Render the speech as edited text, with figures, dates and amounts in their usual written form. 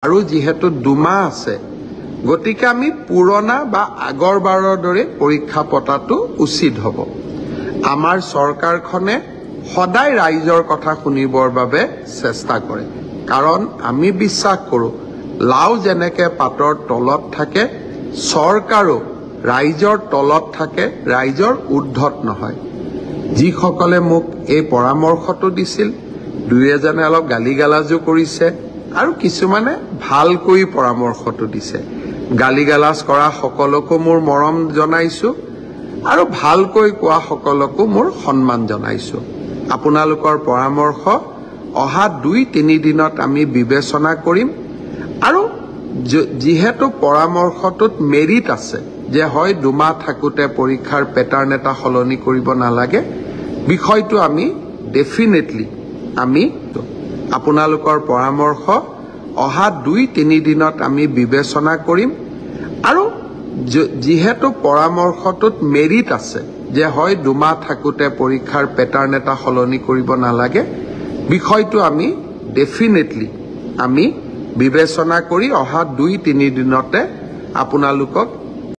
আৰু যেহেতু দুমাহ আছে গতিকে আমি পুৰণা বা আগৰবাৰৰ দৰে পৰীক্ষা পতাটো উচিত হ'ব আমাৰ চৰকাৰখনে সদায় ৰাইজৰ কথা শুনিবৰ বাবে চেষ্টা কৰে কাৰণ আমি বিশ্বাস কৰোঁ লাও যেনেকে পাতৰ তলত থাকে চৰকাৰো ৰাইজৰ তলত থাকে ৰাইজৰ ঊৰ্ধ্বত নহয় যিসকলে মোক এই পৰামৰ্শটো দিছিল দুই এজনে অলপ গালিগালাজো কৰিছে আৰু কিছুমানে ভালকৈ পৰামৰ্শটো দিছে গালিগালাজ কৰা সকলকো মোৰ মৰম জনাইছো আৰু ভালকৈ কোৱা সকলকো মোৰ সন্মান জনাইছো আপোনালোকৰ পৰামৰ্শ অহা 2-3 দিনত আমি বিবেচনা কৰিম আৰু যেহেতু পৰামৰ্শটোত মেৰিট আছে যে হয় দুমাহ থাকোতে পৰীক্ষাৰ প্যাটাৰ্ন এটা সলনি কৰিব নালাগে বিষয়টো আমি ডেফিনেটলি আমি আপোনালোকৰ পৰামৰ্শ অহা 2-3 দিনত আমি বিবেচনা কৰিম আৰু যেহেতু পৰামৰ্শটোত মেৰিট আছে যে হয় দুমাহ থাকোতে পৰীক্ষাৰ প্যাটাৰ্ন এটা সলনি কৰিব নালাগে বিষয়টো আমি ডেফিনেটলি আমি বিবেচনা কৰি অহা 2-3 দিনতে আপোনালোকক